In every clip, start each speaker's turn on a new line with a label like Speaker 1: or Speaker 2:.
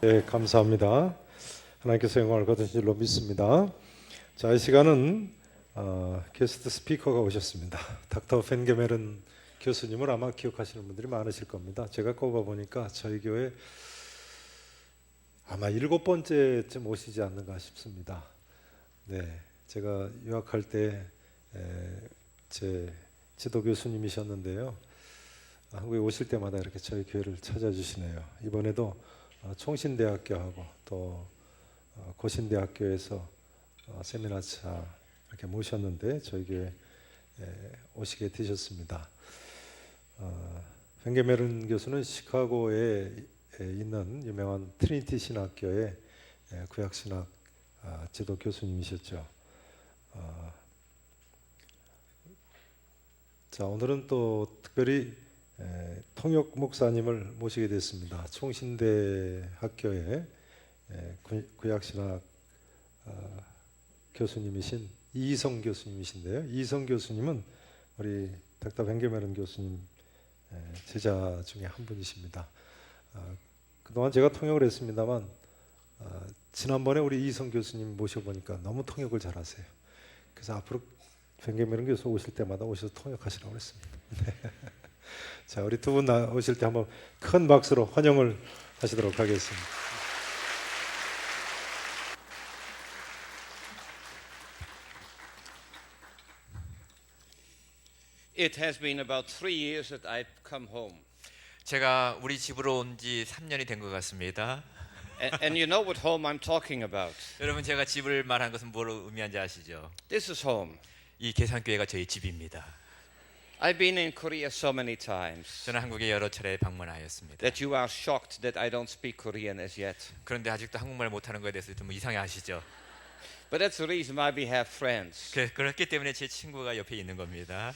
Speaker 1: 네, 감사합니다. 하나님께서 영광을 거두신 줄로 믿습니다. 자, 이 시간은 게스트 스피커가 오셨습니다. 닥터 벤게메른 교수님을 아마 기억하시는 분들이 많으실 겁니다. 제가 꼽아보니까 저희 교회 아마 7번째쯤 오시지 않는가 싶습니다. 네, 제가 유학할 때 제 지도 교수님이셨는데요. 한국에 오실 때마다 이렇게 저희 교회를 찾아주시네요. 이번에도 총신대학교하고 또 고신대학교에서 세미나차 이렇게 모셨는데 저희 교회 오시게 되셨습니다. 벤게메른 교수는 시카고에 있는 유명한 트리니티 신학교의 구약신학 지도 교수님이셨죠. 자, 오늘은 또 특별히 통역 목사님을 모시게 됐습니다. 총신대 학교의 구약신학 교수님이신 이희성 교수님이신데요. 이희성 교수님은 우리 닥터 벤게메른 교수님 제자 중에 한 분이십니다. 그동안 제가 통역을 했습니다만 지난번에 우리 이희성 교수님 모셔보니까 너무 통역을 잘하세요. 그래서 앞으로 벤게메른 교수 오실 때마다 오셔서 통역하시라고 했습니다. 자, 우리 두 분 오실 때 한번 큰 박수로 환영을 하시도록 하겠습니다.
Speaker 2: It has been about 3 years that I've come home.
Speaker 3: 제가 우리 집으로 온 지 3년이 된 것 같습니다.
Speaker 2: And you know what home I'm talking about.
Speaker 3: 여러분, 제가 집을 말한 것은 뭘 의미하는지 아시죠?
Speaker 2: This is home.
Speaker 3: 이 계산교회가 저희 집입니다.
Speaker 2: I've been in Korea so many times
Speaker 3: 저는 한국에 여러 차례 방문하였습니다.
Speaker 2: that you are shocked that I don't speak Korean as yet.
Speaker 3: 그런데 아직도 한국말 못하는 것에 대해서 좀 이상해 하시죠?
Speaker 2: But that's the reason why we have friends.
Speaker 3: 그렇기 때문에 제 친구가 옆에 있는 겁니다.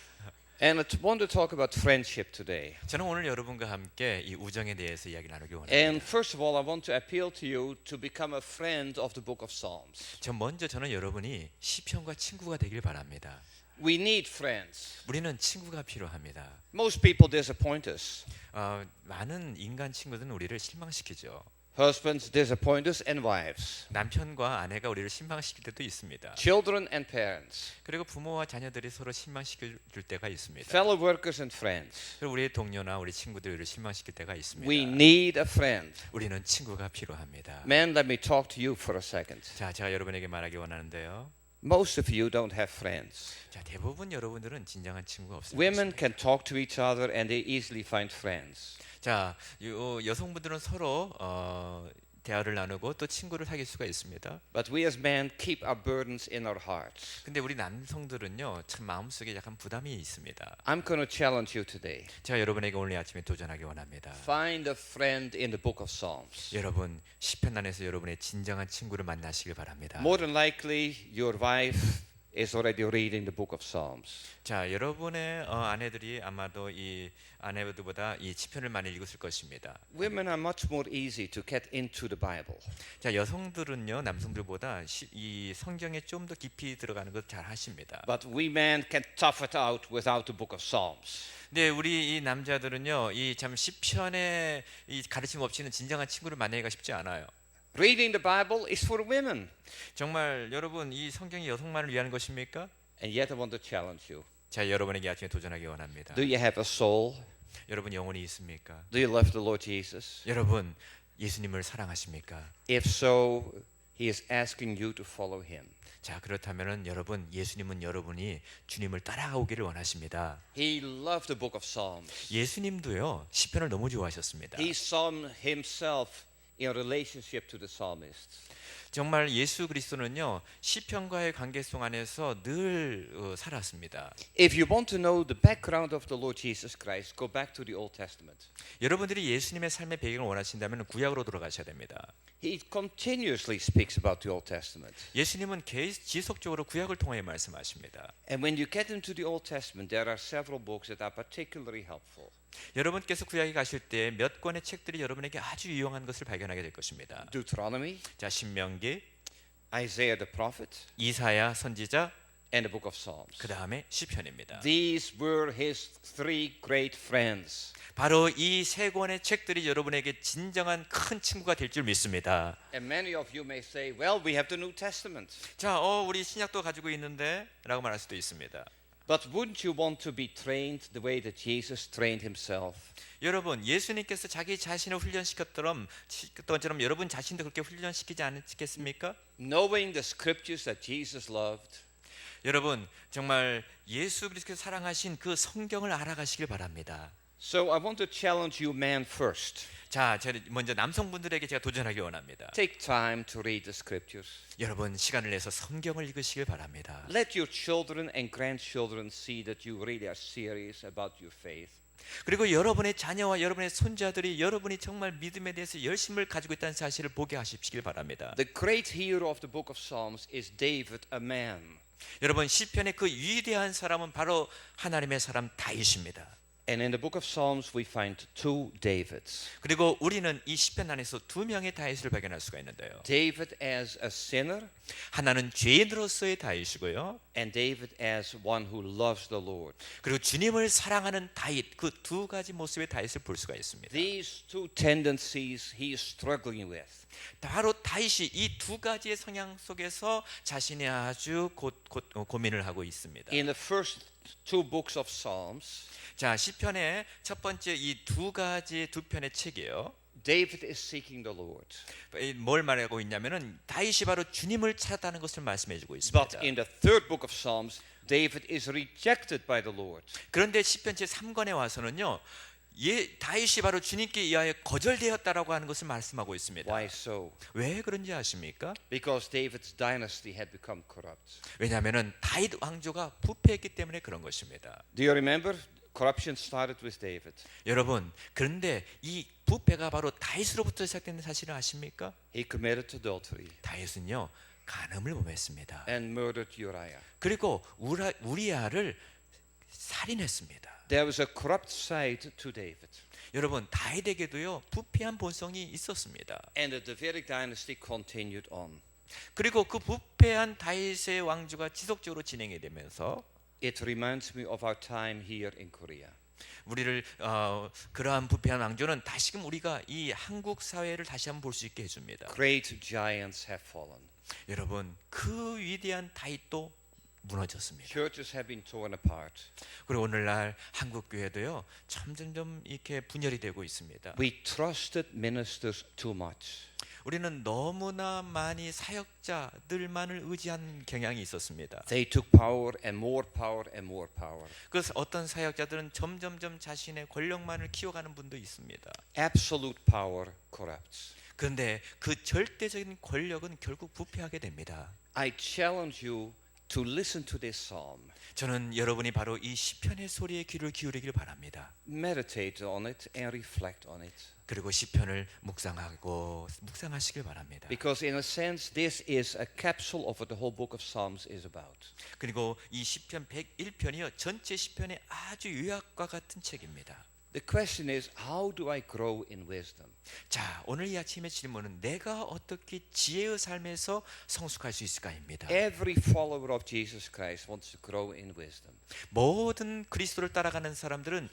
Speaker 2: And I want to talk about friendship today.
Speaker 3: 저는 오늘 여러분과 함께 이 우정에 대해서 이야기 나누기
Speaker 2: And
Speaker 3: 원합니다.
Speaker 2: first of all, I want to appeal to you to become a friend of the book of Psalms.
Speaker 3: 저는 여러분이 시편과 친구가 되길 바랍니다.
Speaker 2: We need friends.
Speaker 3: 우리는 친구가 필요합니다.
Speaker 2: Most people disappoint us.
Speaker 3: 많은 인간 친구들은 우리를 실망시키죠.
Speaker 2: Husbands disappoint us and wives.
Speaker 3: 남편과 아내가 우리를 실망시킬 때도 있습니다.
Speaker 2: Children and parents.
Speaker 3: 그리고 부모와 자녀들이 서로 실망시킬 때가 있습니다.
Speaker 2: Fellow workers and friends.
Speaker 3: 그리고 우리의 동료나 우리 친구들을 우리를 실망시킬 때가 있습니다.
Speaker 2: We need a friend.
Speaker 3: 우리는 친구가 필요합니다.
Speaker 2: Men, let me talk to you for a second.
Speaker 3: 자, 제가 여러분에게 말하기 원하는데요.
Speaker 2: Most of you don't have friends.
Speaker 3: 자, 대부분 여러분들은 진정한 친구가 없습니다.
Speaker 2: Women can talk to each other and they easily find friends.
Speaker 3: 자, 여성분들은 서로 대화를 나누고 또 친구를 사귈 수가 있습니다.
Speaker 2: But we as men keep our burdens in our hearts.
Speaker 3: 근데 우리 남성들은요, 참 마음속에 약간 부담이 있습니다.
Speaker 2: I'm going to challenge you today.
Speaker 3: 제가 여러분에게 오늘 아침에 도전하기 원합니다.
Speaker 2: Find a friend in the book of Psalms.
Speaker 3: 여러분, 시편 안에서 여러분의 진정한 친구를 만나시길 바랍니다.
Speaker 2: More than likely, your wife is already reading the book of Psalms.
Speaker 3: 자, 여러분의 아내들이 아마도 이 아내들보다 이 시편을 많이 읽었을 것입니다.
Speaker 2: Women are much more easy to get into the Bible.
Speaker 3: 자, 여성들은요, 남성들보다 이 성경에 좀 더 깊이 들어가는 것 잘 하십니다.
Speaker 2: But we men can tough it out without the book of Psalms.
Speaker 3: 근데 우리 이 남자들은요, 이 참 시편의 이 가르침 없이는 진정한 친구를 만나기가 쉽지 않아요.
Speaker 2: Reading the Bible is for women.
Speaker 3: 정말 여러분, 이 성경이 여성만을 위한 것입니까?
Speaker 2: And yet I want to challenge you.
Speaker 3: 자, 여러분에게 아침에 도전하기 원합니다.
Speaker 2: Do you have a soul?
Speaker 3: 여러분, 영혼이 있습니까?
Speaker 2: Do you love the Lord Jesus?
Speaker 3: 여러분, 예수님을 사랑하십니까?
Speaker 2: If so, He is asking you to follow Him.
Speaker 3: 자, 그렇다면은 여러분, 예수님은 여러분이 주님을 따라오기를 원하십니다.
Speaker 2: He loved the book of Psalms.
Speaker 3: 예수님도요, 시편을 너무 좋아하셨습니다.
Speaker 2: He saw Himself in relationship to the psalmists.
Speaker 3: 정말 예수 그리스도는요, 시편과의 관계성 안에서 늘 살았습니다.
Speaker 2: If you want to know the background of the Lord Jesus Christ, go back to the Old Testament.
Speaker 3: 여러분들이 예수님의 삶의 배경을 원하신다면 구약으로 돌아가셔야 됩니다.
Speaker 2: He continuously speaks about the Old Testament.
Speaker 3: 예수님은 지속적으로 구약을 통해 말씀하십니다.
Speaker 2: And when you get into the Old Testament, there are several books that are particularly helpful.
Speaker 3: 여러분께서 구약에 가실 때 몇 권의 책들이 여러분에게 아주 유용한 것을 발견하게 될 것입니다.
Speaker 2: Deuteronomy,
Speaker 3: 자, 신명기,
Speaker 2: Isaiah the prophet,
Speaker 3: 이사야 선지자,
Speaker 2: and the book of Psalms.
Speaker 3: 그 다음에 시편입니다.
Speaker 2: These were his three great friends.
Speaker 3: 바로 이 세 권의 책들이 여러분에게 진정한 큰 친구가 될 줄 믿습니다.
Speaker 2: And many of you may say, well, we have the New Testament.
Speaker 3: 자, 우리 신약도 가지고 있는데 라고 말할 수도 있습니다.
Speaker 2: But wouldn't you want to be trained the way that Jesus trained himself?
Speaker 3: 여러분, 예수님께서 자기 자신을 훈련시켰던 것처럼 여러분 자신도 그렇게 훈련시키지 않겠습니까?
Speaker 2: Knowing the scriptures that Jesus loved,
Speaker 3: 여러분, 정말 예수 그리스도께서 사랑하신 그 성경을 알아가시길 바랍니다.
Speaker 2: so I want to challenge you men first.
Speaker 3: 자, 먼저 남성분들에게 제가 도전하기 원합니다.
Speaker 2: Take time to read the scriptures.
Speaker 3: 여러분, 시간을 내서 성경을 읽으시길 바랍니다.
Speaker 2: Let your children and grandchildren see that you really are serious about your faith.
Speaker 3: 그리고 여러분의 자녀와 여러분의 손자들이 여러분이 정말 믿음에 대해서 열심을 가지고 있다는 사실을 보게 하시길 바랍니다.
Speaker 2: The great hero of the book of Psalms is David, a man.
Speaker 3: 여러분, 시편의 그 위대한 사람은 바로 하나님의 사람 다윗입니다.
Speaker 2: And in the book of Psalms we find two Davids.
Speaker 3: 그리고 우리는 이 시편 안에서 두 명의 다윗을 발견할 수가 있는데요.
Speaker 2: David as a sinner
Speaker 3: 하나는 죄인으로서의 다윗이고요.
Speaker 2: and David as one who loves the Lord.
Speaker 3: 그리고 주님을 사랑하는 다윗, 그 두 가지 모습의 다윗을 볼 수가 있습니다.
Speaker 2: These two tendencies he is struggling with.
Speaker 3: 바로 다윗이 이 두 가지의 성향 속에서 자신이 아주 고민을 하고 있습니다.
Speaker 2: In the first two books of Psalms,
Speaker 3: 자, 시편의 첫 번째 이 두 가지 두 편의 책이에요.
Speaker 2: David is seeking the Lord.
Speaker 3: 뭘 말하고 있냐면은 다윗이 바로 주님을 찾았다는 것을 말씀해주고
Speaker 2: But
Speaker 3: 있습니다.
Speaker 2: in the third book of Psalms, David is rejected by the Lord.
Speaker 3: 그런데 시편 제 3권에 와서는요, 다윗이 바로 주님께 의하여 거절되었다라고 하는 것을 말씀하고 있습니다.
Speaker 2: Why so?
Speaker 3: 왜 그런지 아십니까?
Speaker 2: Because David's dynasty had become corrupt.
Speaker 3: 왜냐하면은 다윗 왕조가 부패했기 때문에 그런 것입니다.
Speaker 2: Do you remember? Corruption started with David.
Speaker 3: 여러분, 그런데 이 부패가 바로 다윗으로부터 시작된 사실을 아십니까?
Speaker 2: He committed adultery
Speaker 3: 다윗은요, 간음을 범했습니다.
Speaker 2: and murdered Uriah.
Speaker 3: 그리고 우리아를 살인했습니다.
Speaker 2: There was a corrupt side to David.
Speaker 3: 여러분, 다윗에게도요 부패한 본성이 있었습니다.
Speaker 2: And the Davidic dynasty continued on.
Speaker 3: 그리고 그 부패한 다윗의 왕조가 지속적으로 진행이 되면서
Speaker 2: It reminds me of our time here in Korea.
Speaker 3: 우리를 그러한 부패한 왕조는 다시금 우리가 이 한국 사회를 다시 한번 볼 수 있게 해줍니다.
Speaker 2: Great giants have fallen.
Speaker 3: 여러분, 그 위대한 다윗도 무너졌습니다.
Speaker 2: Churches have been torn apart.
Speaker 3: 그리고 오늘날 한국 교회도요 점점점 이렇게 분열이 되고 있습니다.
Speaker 2: We trusted ministers too much.
Speaker 3: 우리는 너무나 많이 사역자들만을 의지한 경향이 있었습니다.
Speaker 2: They took power and more power and more power.
Speaker 3: 그래서 어떤 사역자들은 점점점 자신의 권력만을 키워가는 분도 있습니다.
Speaker 2: Absolute power corrupts.
Speaker 3: 그런데 그 절대적인 권력은 결국 부패하게 됩니다.
Speaker 2: I challenge you to listen to this psalm.
Speaker 3: 저는 여러분이 바로 이 시편의 소리에 귀를 기울이길 바랍니다.
Speaker 2: Meditate on it and reflect on it.
Speaker 3: 그리고 시편을 묵상하시길 바랍니다.
Speaker 2: Because in a sense this is a capsule of what the whole book of Psalms is about.
Speaker 3: 그리고 이 시편 101편이요 전체 시편의 아주 요약과 같은 책입니다.
Speaker 2: The question is, how do I grow in wisdom?
Speaker 3: 자, 오늘 이 아침의 질문은 내가 어떻게 지혜의 삶에서 성숙할 수 있을까입니다.
Speaker 2: Every follower of Jesus Christ wants to grow in wisdom.
Speaker 3: 모든 그리스도를 따라가는 사람들은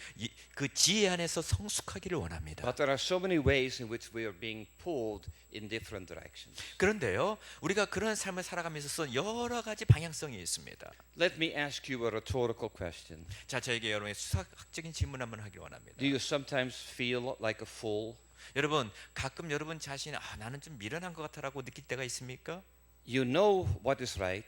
Speaker 3: 그 지혜 안에서 성숙하기를 원합니다.
Speaker 2: But there are so many ways in which we are being pulled in different directions.
Speaker 3: 그런데요, 우리가 그런 삶을 살아가면서 여러 가지 방향성이 있습니다.
Speaker 2: Let me ask you a rhetorical question.
Speaker 3: 자, 저에게 여러분의 수학적인 질문 한번 하길 원합니다.
Speaker 2: Do you sometimes feel like a fool?
Speaker 3: 여러분, 가끔 여러분 자신이 나는 좀 미련한 것 같아라고 느낄 때가 있습니까?
Speaker 2: You know what is right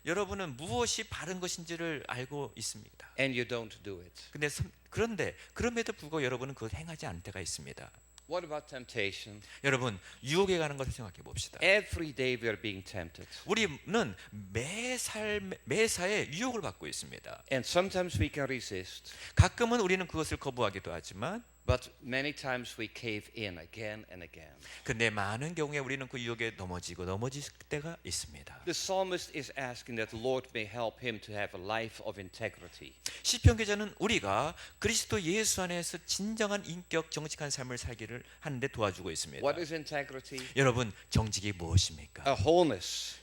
Speaker 3: 여러분은 무엇이 바른 것인지를 알고 있습니다.
Speaker 2: and you don't do it.
Speaker 3: 그런데 그럼에도 불구하고 여러분은 그걸 행하지 않을 때가 있습니다.
Speaker 2: What about temptation?
Speaker 3: 여러분, 유혹에 가는 것을 생각해 봅시다.
Speaker 2: Every day we are being tempted.
Speaker 3: 우리는 매사에 유혹을 받고 있습니다.
Speaker 2: And sometimes we can resist,
Speaker 3: 가끔은 우리는 그것을 거부하기도 하지만
Speaker 2: but many times we cave in again and again.
Speaker 3: 근데 많은 경우에 우리는 그 유혹에 넘어질 때가 있습니다.
Speaker 2: The psalmist is asking that the Lord may help him to have a life of integrity.
Speaker 3: 시편 기자는 우리가 그리스도 예수 안에서 진정한 인격 정직한 삶을 살기를 하는데 도와주고 있습니다.
Speaker 2: What is integrity?
Speaker 3: 여러분, 정직이 무엇입니까?
Speaker 2: A wholeness.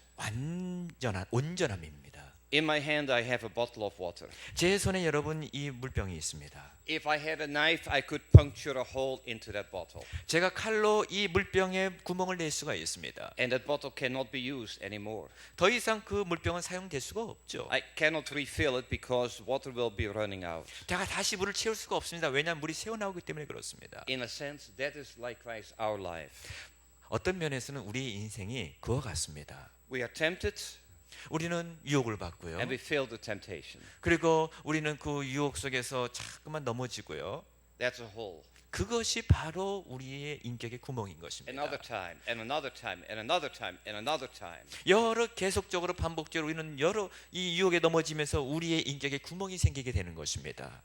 Speaker 3: 온전함입니다.
Speaker 2: In my hand, I have a bottle of water.
Speaker 3: 제 손에 여러분 이 물병이 있습니다.
Speaker 2: If I had a knife, I could puncture a hole into that bottle.
Speaker 3: 제가 칼로 이 물병에 구멍을 낼 수가 있습니다.
Speaker 2: And that bottle cannot be used anymore.
Speaker 3: 더 이상 그 물병은 사용될 수가 없죠.
Speaker 2: I cannot refill it because water will be running out.
Speaker 3: 제가 다시 물을 채울 수가 없습니다. 왜냐하면 물이 새어나오기 때문에 그렇습니다.
Speaker 2: In a sense, that is likewise our life.
Speaker 3: 어떤 면에서는 우리 인생이 그와 같습니다.
Speaker 2: We are tempted
Speaker 3: 우리는 유혹을 받고요.
Speaker 2: and we fail the temptation.
Speaker 3: 그리고 우리는 그 유혹 속에서 자꾸만 넘어지고요.
Speaker 2: That's a hole.
Speaker 3: 그것이 바로 우리의 인격의 구멍인 것입니다.
Speaker 2: Another time, and another time, and another time, and another time.
Speaker 3: 여러 계속적으로 반복적으로 우리는 여러 이 유혹에 넘어지면서 우리의 인격에 구멍이 생기게 되는 것입니다.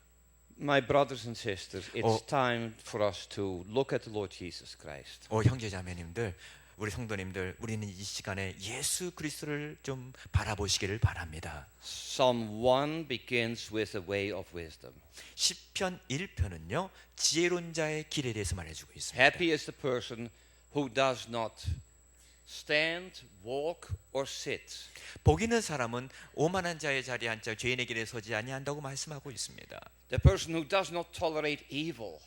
Speaker 2: My brothers and sisters, it's
Speaker 3: Oh.
Speaker 2: time for us to look at the Lord Jesus Christ.
Speaker 3: 형제자매님들, 우리 성도님들, 우리는 이 시간에 예수 그리스도를 좀 바라보시기를 바랍니다.
Speaker 2: Psalm 1 begins with a way of wisdom.
Speaker 3: 시편 1편은요 지혜로운 자의 길에 대해서 말해주고 있습니다.
Speaker 2: Happy is the person who does not stand, walk, or sit.
Speaker 3: 복 있는 사람은 오만한 자의 자리에 앉아 죄인의 길에 서지 아니한다고 말씀하고 있습니다.
Speaker 2: The person who does not tolerate evil.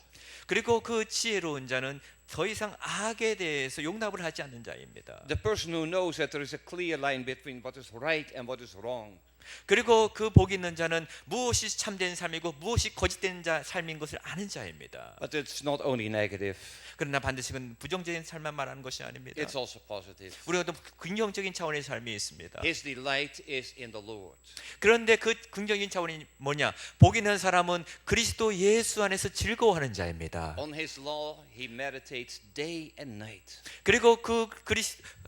Speaker 3: 그리고 그 지혜로운 자는 더 이상 악에 대해서 용납을 하지 않는 자입니다.
Speaker 2: The person who knows that there is a clear line between what is right and what is wrong.
Speaker 3: 그리고 그 복 있는 자는 무엇이 참된 삶이고 무엇이 거짓된 삶인 것을 아는 자입니다.
Speaker 2: But it's not only negative,
Speaker 3: 그러나 반드시 그건 부정적인 삶만 말하는 것이 아닙니다.
Speaker 2: it's also positive.
Speaker 3: 우리가 또 긍정적인 차원의 삶이 있습니다.
Speaker 2: His delight is in the Lord.
Speaker 3: 그런데 그 긍정적인 차원이 뭐냐? 복 있는 사람은 그리스도 예수 안에서 즐거워하는 자입니다.
Speaker 2: On his law he meditates day and night.
Speaker 3: 그리고 그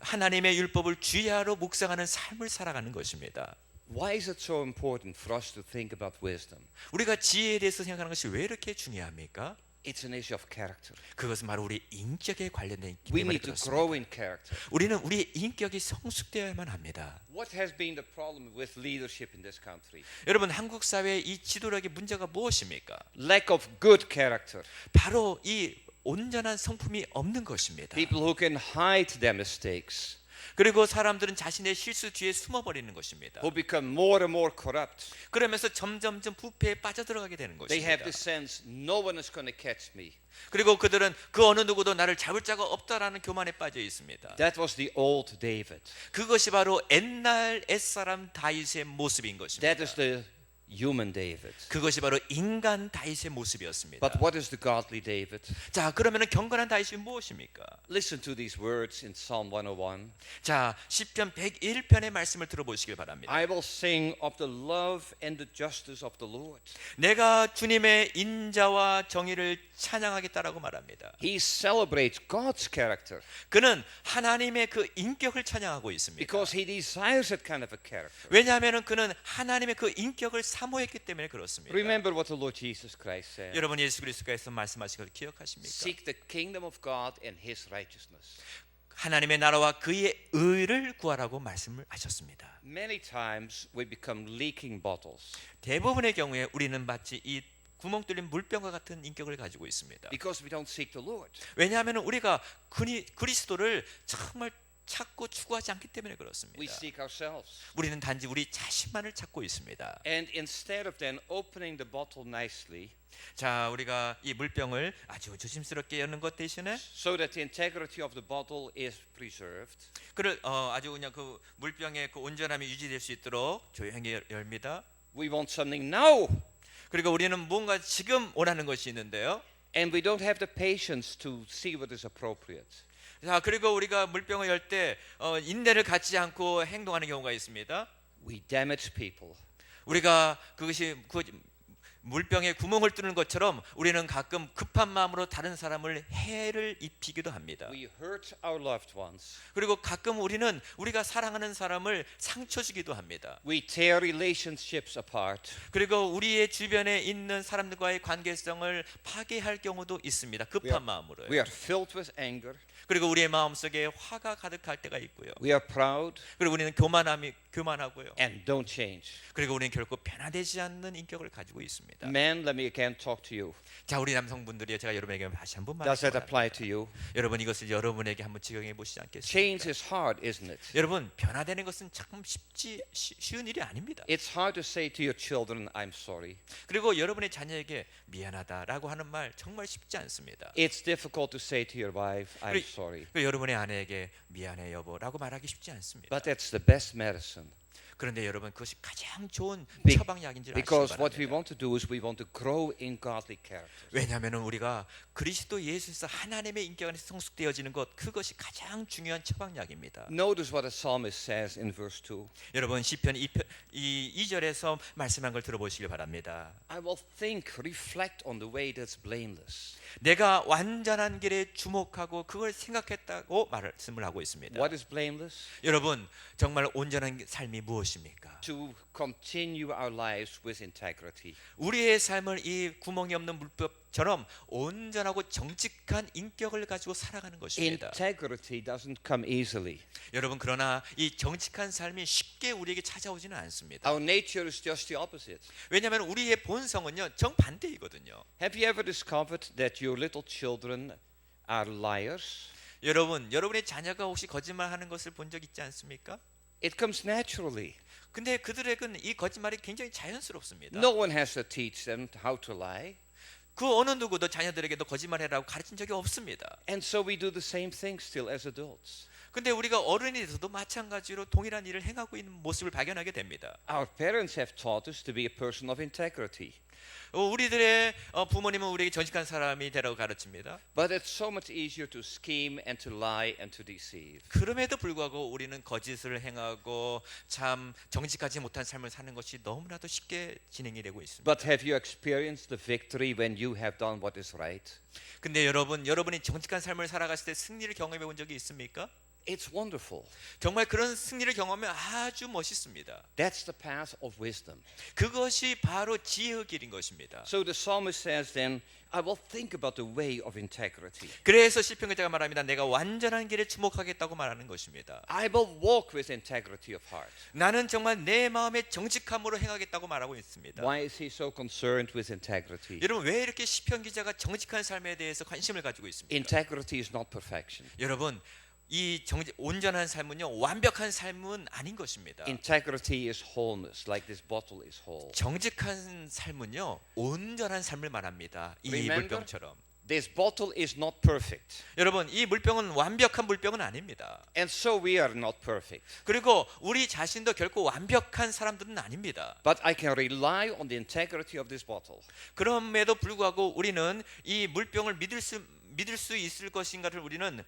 Speaker 3: 하나님의 율법을 주야로 묵상하는 삶을 살아가는 것입니다.
Speaker 2: Why is it so important for us to think about wisdom?
Speaker 3: 우리가 지혜에 대해서 생각하는 것이 왜 이렇게 중요합니까?
Speaker 2: It's an issue of character.
Speaker 3: 그것은 바로 우리 인격에 관련된
Speaker 2: We
Speaker 3: 말이
Speaker 2: need to
Speaker 3: 그렇습니다.
Speaker 2: grow in character.
Speaker 3: 우리는 우리의 인격이 성숙되어야만 합니다.
Speaker 2: What has been the problem with leadership in this country?
Speaker 3: 여러분 한국 사회의 이 지도력의 문제가 무엇입니까?
Speaker 2: Lack of good character.
Speaker 3: 바로 이 온전한 성품이 없는 것입니다.
Speaker 2: People who can hide their mistakes,
Speaker 3: 그리고 사람들은 자신의 실수 뒤에 숨어버리는 것입니다.
Speaker 2: who become more and more corrupt.
Speaker 3: 그러면서 점점점 부패에 빠져들어가게 되는
Speaker 2: They have
Speaker 3: 것입니다.
Speaker 2: the sense no one is going to catch me.
Speaker 3: 그리고 그들은 그 어느 누구도 나를 잡을 자가 없다라는 교만에 빠져 있습니다.
Speaker 2: That was the old David.
Speaker 3: 그것이 바로 옛날 옛사람 다윗의 모습인 것입니다.
Speaker 2: That is the human David.
Speaker 3: 그것이 바로 인간 다윗의 모습이었습니다.
Speaker 2: But what is the godly David?
Speaker 3: 자, 그러면은 경건한 다윗이 무엇입니까?
Speaker 2: Listen to these words in Psalm 101.
Speaker 3: 자, 시편 101편의 말씀을 들어보시길 바랍니다.
Speaker 2: I will sing of the love and the justice of the Lord.
Speaker 3: 내가 주님의 인자와 정의를 찬양하겠다라고 말합니다.
Speaker 2: He celebrates God's character
Speaker 3: 그는 하나님의 그 인격을 찬양하고 있습니다.
Speaker 2: because he desires that kind of a character.
Speaker 3: 왜냐하면 그는 하나님의 그 인격을 사모했기 때문에 그렇습니다.
Speaker 2: Remember what the Lord Jesus Christ said.
Speaker 3: 여러분 예수 그리스도께서 말씀하신 걸 기억하십니까?
Speaker 2: Seek the kingdom of God and his righteousness.
Speaker 3: 하나님의 나라와 그의 의를 구하라고 말씀을 하셨습니다.
Speaker 2: Many times we become leaking bottles
Speaker 3: 대부분의 경우에 우리는 마치 이 구멍 뚫린 물병과 같은 인격을 가지고 있습니다.
Speaker 2: because we don't seek the Lord.
Speaker 3: 왜냐하면 우리가 그리스도를 정말 찾고 추구하지 않기 때문에 그렇습니다.
Speaker 2: We seek ourselves.
Speaker 3: 우리는 단지 우리 자신만을 찾고 있습니다.
Speaker 2: And instead of then opening the bottle nicely
Speaker 3: 자, 우리가 이 물병을 아주 조심스럽게 여는 것 대신에
Speaker 2: so that the integrity of the bottle is preserved,
Speaker 3: 아주 그냥 그 물병의 그 온전함이 유지될 수 있도록 조용히 열입니다.
Speaker 2: we want something now.
Speaker 3: 그리고 우리는 뭔가 지금 원하는 것이 있는데요.
Speaker 2: And we don't have the patience to see what is appropriate.
Speaker 3: 자, 그리고 우리가 물병을 열 때 인내를 갖지 않고 행동하는 경우가 있습니다.
Speaker 2: We damage people.
Speaker 3: 우리가 그것이 그 물병에 구멍을 뚫는 것처럼 우리는 가끔 급한 마음으로 다른 사람을 해를 입히기도 합니다.
Speaker 2: We hurt our loved ones.
Speaker 3: 그리고 가끔 우리는 우리가 사랑하는 사람을 상처 주기도 합니다.
Speaker 2: We tear relationships apart.
Speaker 3: 그리고 우리의 주변에 있는 사람들과의 관계성을 파괴할 경우도 있습니다. 급한 마음으로요.
Speaker 2: We are filled with anger.
Speaker 3: 그리고 우리의 마음속에 화가 가득할 때가 있고요.
Speaker 2: We are proud
Speaker 3: 그리고 우리는 교만하고요.
Speaker 2: and don't change.
Speaker 3: 그리고 우리는 결코 변화되지 않는 인격을 가지고 있습니다. 있습니다.
Speaker 2: Men, let me again talk to you.
Speaker 3: 자, 우리 남성분들이 제가 여러분에게 다시 한번
Speaker 2: Does that
Speaker 3: 말씀합니다.
Speaker 2: apply to you?
Speaker 3: 여러분 이것을 여러분에게 한번 적용해 보시지 않겠습니까?
Speaker 2: Change is hard, isn't it?
Speaker 3: 여러분 변화되는 것은 참 쉬운 일이 아닙니다.
Speaker 2: It's hard to say to your children, I'm sorry.
Speaker 3: 그리고 여러분의 자녀에게 미안하다라고 하는 말 정말 쉽지 않습니다.
Speaker 2: It's difficult to say to your wife, I'm sorry.
Speaker 3: 그 여러분의 아내에게 미안해 여보라고 말하기 쉽지 않습니다.
Speaker 2: But that's the best medicine.
Speaker 3: 그런데 여러분 그것이 가장 좋은
Speaker 2: Be-
Speaker 3: 처방약인 줄 아시기
Speaker 2: Because what we
Speaker 3: 바랍니다.
Speaker 2: want to do is we want to grow in godly character.
Speaker 3: 왜냐하면 우리가 그리스도 예수에서 하나님의 인격 안에서 성숙되어지는 것 그것이 가장 중요한 처방약입니다.
Speaker 2: Notice what the psalmist says in verse 2.
Speaker 3: 여러분 시편 2절에서 말씀한 걸 들어보시길 바랍니다.
Speaker 2: I will think, reflect on the way that's blameless.
Speaker 3: 내가 완전한 길에 주목하고 그걸 생각했다고 말씀을 하고 있습니다.
Speaker 2: What is blameless?
Speaker 3: 여러분 정말 온전한 삶이 무엇입니까?
Speaker 2: To continue our lives with integrity.
Speaker 3: 우리의 삶을 이 구멍이 없는 물법처럼 온전하고 정직한 인격을 가지고 살아가는 것입니다.
Speaker 2: Integrity doesn't come easily.
Speaker 3: 여러분 그러나 이 정직한 삶이 쉽게 우리에게 찾아오지는 않습니다.
Speaker 2: Our nature is just the opposite.
Speaker 3: 왜냐하면 우리의 본성은요 정반대이거든요.
Speaker 2: Have you ever discovered that your little children are liars?
Speaker 3: 여러분의 자녀가 혹시 거짓말하는 것을 본 적 있지 않습니까?
Speaker 2: It comes naturally.
Speaker 3: 근데 그들에게는 이 거짓말이 굉장히 자연스럽습니다.
Speaker 2: No one has to teach them how to lie.
Speaker 3: 그 어느 누구도 자녀들에게도 거짓말해라고 가르친 적이 없습니다.
Speaker 2: And so we do the same thing still as adults.
Speaker 3: 근데 우리가 어른이 돼서도 마찬가지로 동일한 일을 행하고 있는 모습을 발견하게 됩니다.
Speaker 2: Our parents have taught us to be a person of integrity.
Speaker 3: 우리들의 부모님은 우리에게 정직한 사람이 되라고 가르칩니다.
Speaker 2: But it's so much easier to scheme and to lie and to deceive.
Speaker 3: 그럼에도 불구하고 우리는 거짓을 행하고 참 정직하지 못한 삶을 사는 것이 너무나도 쉽게 진행이 되고 있습니다.
Speaker 2: But have you experienced the victory when you have done what is right?
Speaker 3: 근데 여러분이 정직한 삶을 살아갔을 때 승리를 경험해 본 적이 있습니까?
Speaker 2: It's wonderful.
Speaker 3: 정말 그런 승리를 경험하면 아주 멋있습니다.
Speaker 2: That's the path of wisdom.
Speaker 3: 그것이 바로 지혜의 길인 것입니다.
Speaker 2: So the psalmist says then, I will think about the way of integrity.
Speaker 3: 그래서 시편기자가 말합니다. 내가 완전한 길에 주목하겠다고 말하는 것입니다.
Speaker 2: I will walk with integrity of heart.
Speaker 3: 나는 정말 내 마음의 정직함으로 행하겠다고 말하고 있습니다.
Speaker 2: Why is he so concerned with integrity?
Speaker 3: 여러분 왜 이렇게 시편 기자가 정직한 삶에 대해서 관심을 가지고 있습니까?
Speaker 2: Integrity is not perfection.
Speaker 3: 여러분 이 온전한 삶은요 완벽한 삶은 아닌 것입니다.
Speaker 2: Integrity is wholeness, like this bottle is whole.
Speaker 3: 정직한 삶은요 온전한 삶을 말합니다. 이
Speaker 2: Remember?
Speaker 3: 물병처럼.
Speaker 2: This bottle is not perfect.
Speaker 3: 여러분 이 물병은 완벽한 물병은 아닙니다.
Speaker 2: And so we are not perfect.
Speaker 3: 그리고 우리 자신도 결코 완벽한 사람들은 아닙니다.
Speaker 2: But I can rely on the integrity of this bottle.
Speaker 3: 그럼에도 불구하고 우리는 이 물병을 믿을 수 있을 것인가를 우리는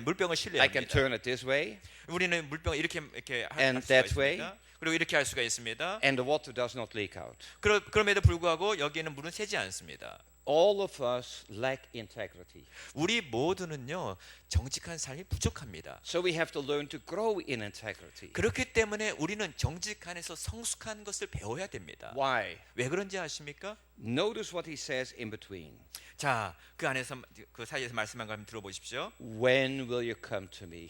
Speaker 3: 물병을
Speaker 2: I can
Speaker 3: 신뢰합니다.
Speaker 2: turn it this way,
Speaker 3: 우리는 물병을 이렇게 할
Speaker 2: And
Speaker 3: 수가
Speaker 2: that way.
Speaker 3: 있습니다. 그리고 이렇게 할 수가 있습니다.
Speaker 2: and the water does not leak out.
Speaker 3: 그럼에도 불구하고 여기에는 물은 새지 않습니다.
Speaker 2: All of us lack integrity.
Speaker 3: 우리 모두는요 정직한 삶이 부족합니다.
Speaker 2: So we have to learn to grow in integrity.
Speaker 3: 그렇기 때문에 우리는 정직한에서 성숙한 것을 배워야 됩니다.
Speaker 2: Why?
Speaker 3: 왜 그런지 아십니까?
Speaker 2: Notice what he says in between.
Speaker 3: 자, 그 안에서 그 사이에서 말씀한 거 한번 들어보십시오.
Speaker 2: When will you come to me?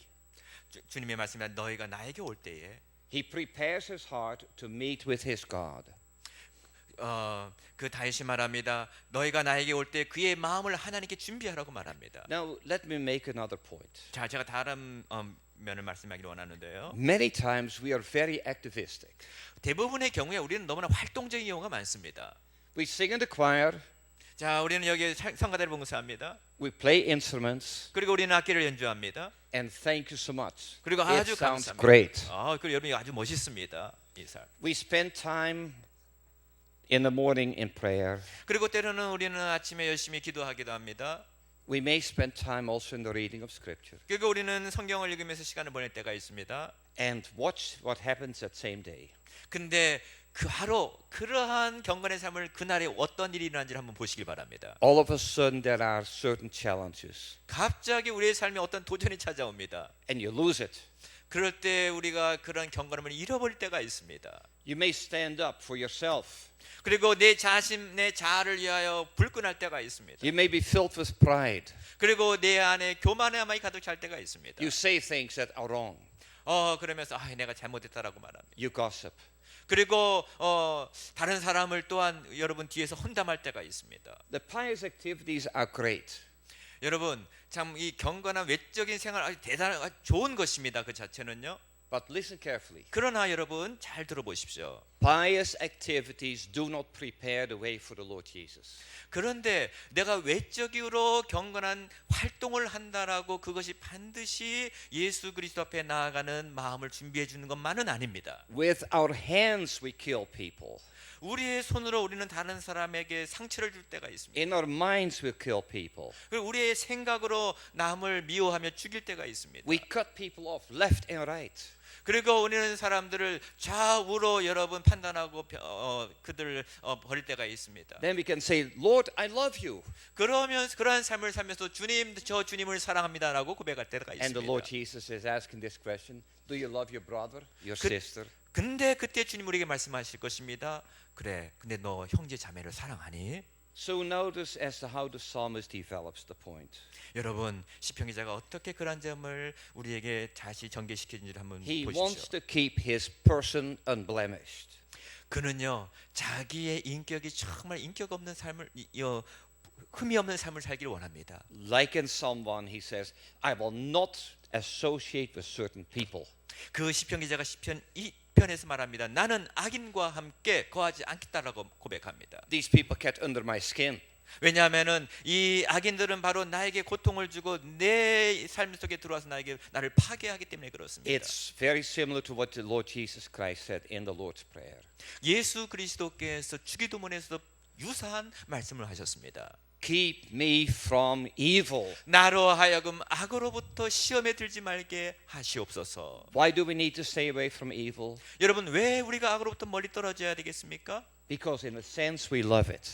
Speaker 3: 주님의 말씀입니다. 너희가 나에게 올 때에
Speaker 2: He prepares his heart to meet with his God.
Speaker 3: 그 다윗이 말합니다. 너희가 나에게 올 때 그의 마음을 하나님께 준비하라고 말합니다.
Speaker 2: Now let me make another point.
Speaker 3: 자, 제가 다른 면을 말씀하기를 원하는데요.
Speaker 2: Many times we are very activistic.
Speaker 3: 대부분의 경우에 우리는 너무나 활동적인 경우가 많습니다.
Speaker 2: We sing in the choir,
Speaker 3: 자, 우리는 여기 성가대를 봉사합니다.
Speaker 2: we play instruments,
Speaker 3: 그리고 우리는 악기를 연주합니다.
Speaker 2: and thank you so much.
Speaker 3: 그리고
Speaker 2: It
Speaker 3: 아주
Speaker 2: sounds
Speaker 3: 감사합니다.
Speaker 2: great.
Speaker 3: 그리고 여러분이 아주 멋있습니다. 이 삶.
Speaker 2: We spend time in the morning in prayer.
Speaker 3: 그리고 때로는 우리는 아침에 열심히 기도하기도 합니다.
Speaker 2: We may spend time also in the reading of Scripture
Speaker 3: 그리고 우리는 성경을 읽으면서 시간을 보낼 때가 있습니다.
Speaker 2: and watch what happens that same day.
Speaker 3: 근데 그 하루 그러한 경건의 삶을 그날에 어떤 일이 일어난지를 한번 보시기 바랍니다.
Speaker 2: All of a sudden there are certain challenges
Speaker 3: 갑자기 우리의 삶에 어떤 도전이 찾아옵니다.
Speaker 2: and you lose it.
Speaker 3: 그럴 때 우리가 그런 경건함을 잃어버릴 때가 있습니다.
Speaker 2: You may stand up for yourself.
Speaker 3: 그리고 내 자아를 위하여 불끈할 때가 있습니다.
Speaker 2: You may be filled with pride.
Speaker 3: 그리고 내 안에 교만함이 가득 찰 때가 있습니다.
Speaker 2: You say things that are wrong.
Speaker 3: 그러면서 내가 잘못했다라고 말합니다.
Speaker 2: You gossip.
Speaker 3: 그리고 다른 사람을 또한 여러분 뒤에서 험담할 때가 있습니다.
Speaker 2: The pious activities are great.
Speaker 3: 여러분 참 이 경건한 외적인 생활 아주 아주 좋은 것입니다. 그 자체는요.
Speaker 2: But listen carefully.
Speaker 3: 그러나 여러분 잘 들어보십시오.
Speaker 2: Pious activities do not prepare the way for the Lord Jesus.
Speaker 3: 그런데 내가 외적으로 경건한 활동을 한다라고 그것이 반드시 예수 그리스도 앞에 나아가는 마음을 준비해 주는 것만은 아닙니다.
Speaker 2: With our hands we kill people.
Speaker 3: 우리의 손으로 우리는 다른 사람에게 상처를 줄 때가 있습니다.
Speaker 2: In our minds we kill people.
Speaker 3: 그리고 우리의 생각으로 남을 미워하며 죽일 때가 있습니다.
Speaker 2: We cut people off left and right.
Speaker 3: 그리고 우리는 사람들을 좌우로 여러분 판단하고 그들을 버릴 때가 있습니다.
Speaker 2: Then we can say, Lord, I love you.
Speaker 3: 그러면 그러한 삶을 살면서 주님, 저 주님을 사랑합니다라고 고백할 때가
Speaker 2: And the
Speaker 3: 있습니다.
Speaker 2: Lord Jesus is asking this question, do you love your brother, your
Speaker 3: Could-
Speaker 2: sister?
Speaker 3: 근데 그때 주님 우리에게 말씀하실 것입니다. 그래, 근데 너 형제 자매를 사랑하니?
Speaker 2: So notice as to how the psalmist develops the point.
Speaker 3: 여러분 시편 기자가 어떻게 그런 점을 우리에게 다시 전개시키는지를 한번
Speaker 2: He wants
Speaker 3: 보십시오.
Speaker 2: to keep his person unblemished.
Speaker 3: 그는요 자기의 인격이 정말 인격 없는 삶을 흠이 없는 삶을 살기를 원합니다.
Speaker 2: Like in Psalm 1, he says, I will not associate with certain people.
Speaker 3: 그 시편 기자가 시편 2편에서 말합니다. 나는 악인과 함께 거하지 않겠다라고 고백합니다.
Speaker 2: These people get under my skin.
Speaker 3: 왜냐하면은 이 악인들은 바로 나에게 고통을 주고 내 삶 속에 들어와서 나를 파괴하기 때문에 그렇습니다.
Speaker 2: It's very similar to what the Lord Jesus Christ said in the Lord's Prayer.
Speaker 3: 예수 그리스도께서 주기도문에서도 유사한 말씀을 하셨습니다.
Speaker 2: Keep me from evil.
Speaker 3: 나로 하여금 악으로부터 시험에 들지 말게 하시옵소서.
Speaker 2: Why do we need to stay away from evil?
Speaker 3: 여러분 왜 우리가 악으로부터 멀리 떨어져야 되겠습니까?
Speaker 2: Because in a sense we love it.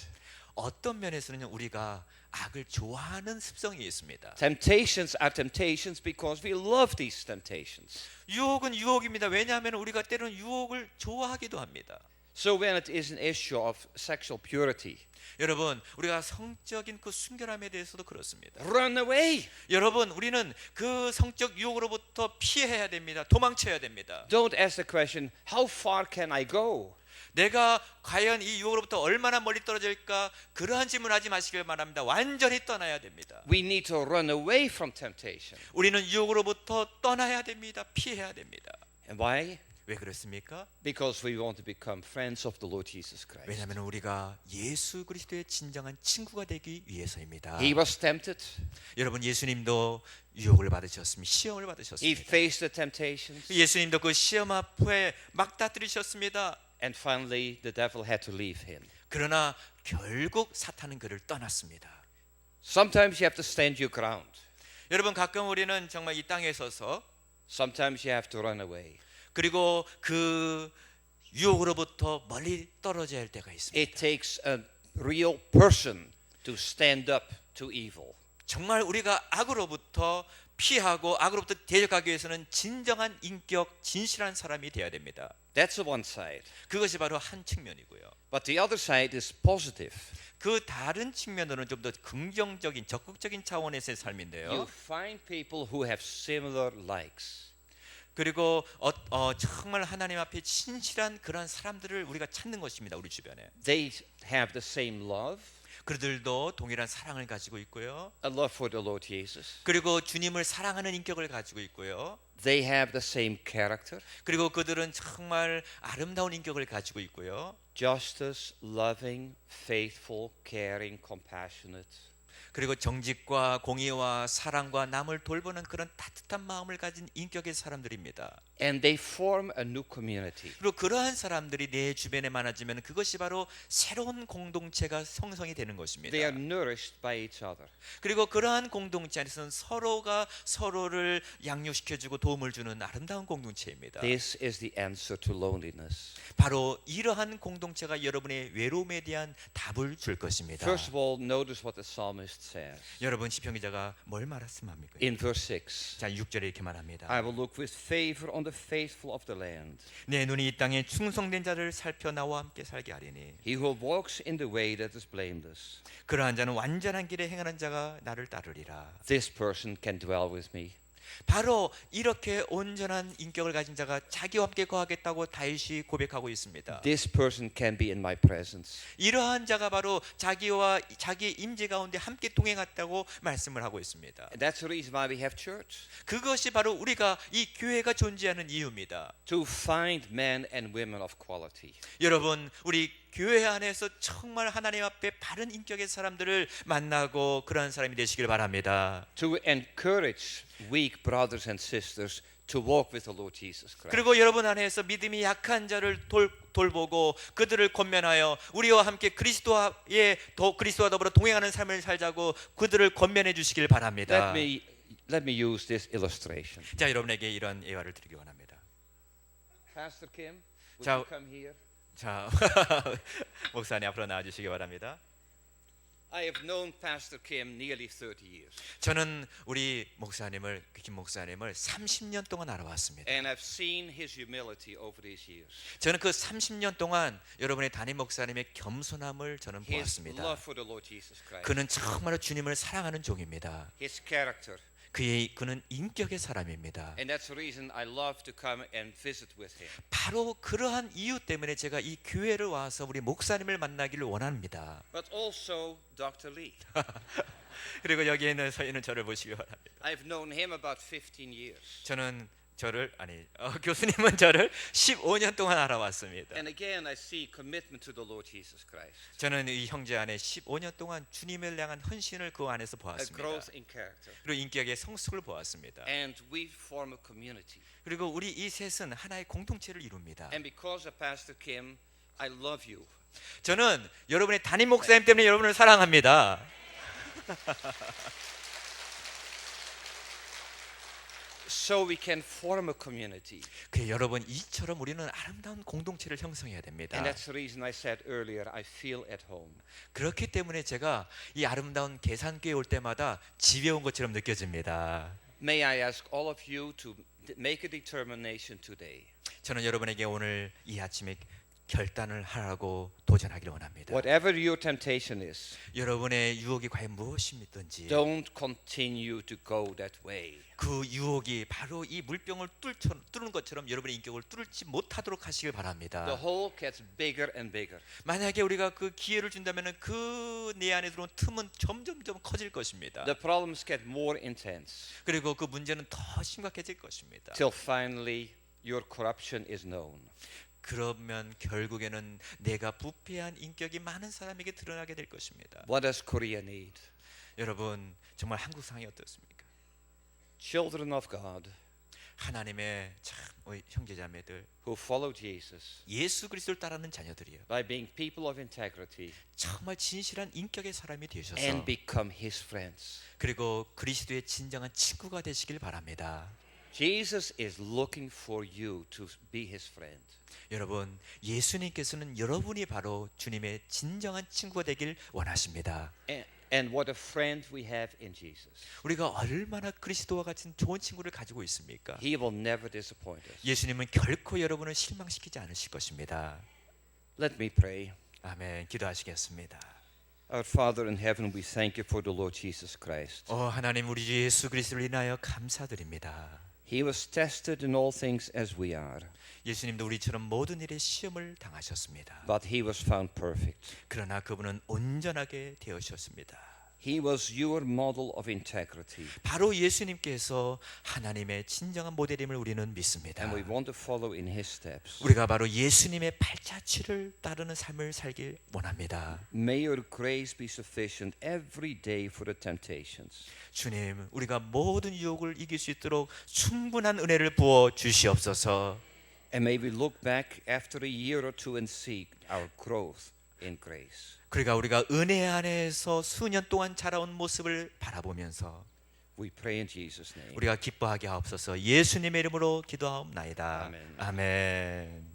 Speaker 3: 어떤 면에서는 우리가 악을 좋아하는 습성이 있습니다.
Speaker 2: Temptations are temptations because we love these temptations.
Speaker 3: 유혹은 유혹입니다. 왜냐하면 우리가 때로는 유혹을 좋아하기도 합니다.
Speaker 2: So when it is an issue of sexual purity,
Speaker 3: 여러분 우리가 성적인 그 순결함에 대해서도 그렇습니다.
Speaker 2: run away.
Speaker 3: 여러분 우리는 그 성적 유혹으로부터 피해야 됩니다. 도망쳐야 됩니다.
Speaker 2: Don't ask the question, how far can I go?
Speaker 3: 내가 과연 이 유혹으로부터 얼마나 멀리 떨어질까? 그러한 질문하지 마시길 바랍니다. 완전히 떠나야 됩니다.
Speaker 2: We need to run away from temptation.
Speaker 3: 우리는 유혹으로부터 떠나야 됩니다. 피해야 됩니다.
Speaker 2: And why?
Speaker 3: 왜 그렇습니까?
Speaker 2: Because we want to become friends of the Lord Jesus Christ.
Speaker 3: 왜냐하면 우리가 예수 그리스도의 진정한 친구가 되기 위해서입니다.
Speaker 2: He was tempted.
Speaker 3: 여러분 예수님도 유혹을 받으셨습니다. 시험을
Speaker 2: He
Speaker 3: 받으셨습니다.
Speaker 2: faced the temptations.
Speaker 3: 예수님도 그 시험 앞에 막다뜨리셨습니다.
Speaker 2: And finally, the devil had to leave him.
Speaker 3: 그러나 결국 사탄은 그를 떠났습니다.
Speaker 2: Sometimes you have to stand your ground.
Speaker 3: 여러분 가끔 우리는 정말 이 땅에 서서
Speaker 2: Sometimes you have to run away.
Speaker 3: 그리고 그 유혹으로부터 멀리 떨어져야 할 때가 있습니다.
Speaker 2: It takes a real person to stand up to evil.
Speaker 3: 정말 우리가 악으로부터 피하고 악으로부터 대적하기 위해서는 진정한 인격, 진실한 사람이 되어야 됩니다.
Speaker 2: That's the one side.
Speaker 3: 그것이 바로 한 측면이고요.
Speaker 2: But the other side is positive.
Speaker 3: 그 다른 측면으로는 좀 더 긍정적인, 적극적인 차원에서의
Speaker 2: You
Speaker 3: 삶인데요.
Speaker 2: find people who have similar likes.
Speaker 3: 그리고 정말 하나님 앞에 진실한 그런 사람들을 우리가 찾는 것입니다. 우리 주변에.
Speaker 2: They have the same love,
Speaker 3: 그들도 동일한 사랑을 가지고 있고요.
Speaker 2: a love for the Lord Jesus.
Speaker 3: 그리고 주님을 사랑하는 인격을 가지고 있고요.
Speaker 2: They have the same character,
Speaker 3: 그리고 그들은 정말 아름다운 인격을 가지고 있고요.
Speaker 2: justice, loving, faithful, caring, compassionate.
Speaker 3: 그리고 정직과 공의와 사랑과 남을 돌보는 그런 따뜻한 마음을 가진 인격의 사람들입니다.
Speaker 2: And they form a new community.
Speaker 3: 그리고 그러한 사람들이 내 주변에 많아지면 그것이 바로 새로운 공동체가 성성이 되는 것입니다.
Speaker 2: They are nourished by each other.
Speaker 3: 그리고 그러한 공동체 안에서는 서로가 서로를 양육시켜주고 도움을 주는 아름다운 공동체입니다.
Speaker 2: This is the answer to loneliness.
Speaker 3: 바로 이러한 공동체가 여러분의 외로움에 대한 답을 줄 것입니다.
Speaker 2: First of all, notice what the psalmist says.
Speaker 3: 여러분 시편 기자가 뭘 말씀합니까?
Speaker 2: In verse 6,
Speaker 3: 자 6절에 이렇게 말합니다.
Speaker 2: I will look with favor on the faithful of the land.
Speaker 3: 내 눈이 이 땅에 충성된 자를 살펴 나와 함께 살게 하리니
Speaker 2: He who walks in the way that is blameless.
Speaker 3: 그러한 자는 완전한 길에 행하는 자가 나를 따르리라.
Speaker 2: This person can dwell with me.
Speaker 3: 바로 이렇게 온전한 인격을 가진 자가 자기와 함께 거하겠다고 다윗이 고백하고 있습니다.
Speaker 2: This person can be in my presence.
Speaker 3: 이러한 자가 바로 자기와 자기의 임재 가운데 함께 동행했다고 말씀을 하고 있습니다.
Speaker 2: And that's the reason why we have church.
Speaker 3: 그것이 바로 우리가 이 교회가 존재하는 이유입니다.
Speaker 2: To find men and women of quality.
Speaker 3: 여러분, 우리 교회 안에서 정말 하나님 앞에 바른 인격의 사람들을 만나고 그러한 사람이 되시길 바랍니다.
Speaker 2: To encourage weak brothers and sisters to walk with the Lord Jesus Christ.
Speaker 3: 그리고 여러분 안에서 믿음이 약한 자를 돌보고 그들을 권면하여 우리와 함께 그리스도와 더불어 동행하는 삶을 살자고 그들을 권면해 주시길 바랍니다.
Speaker 2: Let me use this illustration.
Speaker 3: 자, 여러분에게 이런 예화를 드리기 원합니다.
Speaker 2: Pastor Kim, would
Speaker 3: 자,
Speaker 2: you come here?
Speaker 3: 자, 목사님 앞으로 나와 주시기 바랍니다.
Speaker 2: I have known Pastor Kim nearly 30 years.
Speaker 3: 저는 우리 목사님을 김 목사님을 30년 동안 알아왔습니다.
Speaker 2: And I've seen his humility over these years.
Speaker 3: 저는 그 30년 동안 여러분의 담임 목사님의 겸손함을 저는
Speaker 2: His
Speaker 3: 보았습니다.
Speaker 2: love for the Lord Jesus Christ.
Speaker 3: 그는 정말로 주님을 사랑하는 종입니다.
Speaker 2: His character.
Speaker 3: 그는 인격의 사람입니다.
Speaker 2: And that's the reason I love to come and visit with him.
Speaker 3: 바로 그러한 이유 때문에 제가 이 교회를 와서 우리 목사님을 만나기를 원합니다.
Speaker 2: But also Dr. Lee.
Speaker 3: 그리고 여기에 서 있는 저를 보시기 바랍니다.
Speaker 2: I've known him about 15 years.
Speaker 3: 교수님은 저를 15년 동안 알아왔습니다.
Speaker 2: And again I see commitment to the Lord Jesus Christ.
Speaker 3: 저는 이 형제 안에 15년 동안 주님을 향한 헌신을 그 안에서
Speaker 2: A
Speaker 3: 보았습니다.
Speaker 2: growth in character.
Speaker 3: 그리고 인격의 성숙을 보았습니다.
Speaker 2: And we form a community.
Speaker 3: 그리고 우리 이 셋은 하나의 공동체를 이룹니다.
Speaker 2: And because of Pastor Kim, I love you.
Speaker 3: 저는 여러분의 담임 목사님 때문에 여러분을 사랑합니다.
Speaker 2: So we can form a community.
Speaker 3: 여러분, 이처럼 우리는 아름다운 공동체를 형성해야 됩니다.
Speaker 2: And that's the reason I said earlier, I feel at home.
Speaker 3: 그렇기 때문에 제가 이 아름다운 계산교에 올 때마다 집에 온 것처럼 느껴집니다.
Speaker 2: May I ask all of you to make a determination today.
Speaker 3: 저는 여러분에게 오늘 이 아침에 결단을 하라고 도전하기를 원합니다.
Speaker 2: Whatever your temptation is,
Speaker 3: 여러분의 유혹이 과연 무엇이든지
Speaker 2: don't continue to go that way.
Speaker 3: 그 유혹이 바로 이 물병을 뚫는 것처럼 여러분의 인격을 뚫지 못하도록 하시길 바랍니다.
Speaker 2: The hole gets bigger and bigger.
Speaker 3: 만약에 우리가 그 기회를 준다면 그 내 안에 들어온 틈은 점점점 커질 것입니다.
Speaker 2: The problems get more intense
Speaker 3: 그리고 그 문제는 더 심각해질 것입니다.
Speaker 2: till finally your corruption is known.
Speaker 3: 그러면 결국에는 내가 부패한 인격이 많은 사람에게 드러나게 될 것입니다.
Speaker 2: What does Korea need?
Speaker 3: 여러분, 정말 한국 상황이 어떻습니까?
Speaker 2: Children of God
Speaker 3: 하나님의 참 형제자매들,
Speaker 2: who follow Jesus
Speaker 3: 예수 그리스도를 따르는 자녀들이요,
Speaker 2: by being people of integrity
Speaker 3: 정말 진실한 인격의 사람이 되셔서
Speaker 2: and become His friends.
Speaker 3: 그리고 그리스도의 진정한 친구가 되시길 바랍니다.
Speaker 2: Jesus is looking for you to be His friend.
Speaker 3: 여러분, 예수님께서는 여러분이 바로 주님의 진정한 친구가 되길 원하십니다.
Speaker 2: And what a friend we have in Jesus.
Speaker 3: 우리가 얼마나 그리스도와 같은 좋은 친구를 가지고 있습니까?
Speaker 2: He will never disappoint us.
Speaker 3: 예수님은 결코 여러분을 실망시키지 않으실 것입니다.
Speaker 2: Let me pray.
Speaker 3: 아멘. 기도하시겠습니다.
Speaker 2: Our Father in heaven, we thank you for the Lord Jesus Christ.
Speaker 3: 하나님, 우리 주 예수 그리스도를 인하여 감사드립니다.
Speaker 2: He was tested in all things as we are,
Speaker 3: 예수님도 우리처럼 모든 일에 시험을 당하셨습니다.
Speaker 2: but He was found perfect.
Speaker 3: 그러나 그분은 온전하게 되으셨습니다.
Speaker 2: He was your model of integrity.
Speaker 3: 바로 예수님께서 하나님의 진정한 모델임을 우리는 믿습니다.
Speaker 2: And we want to follow in His steps.
Speaker 3: 우리가 바로 예수님의 발자취를 따르는 삶을 살길 원합니다.
Speaker 2: May your grace be sufficient every day for the temptations.
Speaker 3: 주님, 우리가 모든 유혹을 이길 수 있도록 충분한 은혜를 부어 주시옵소서.
Speaker 2: And may we look back after a year or two and see our growth in grace.
Speaker 3: 그러니까 우리가 은혜 안에서 수년 동안 자라온 모습을 바라보면서
Speaker 2: We pray in Jesus' name.
Speaker 3: 우리가 기뻐하게 하옵소서. 예수님의 이름으로 기도하옵나이다.
Speaker 2: 아멘.
Speaker 3: 아멘.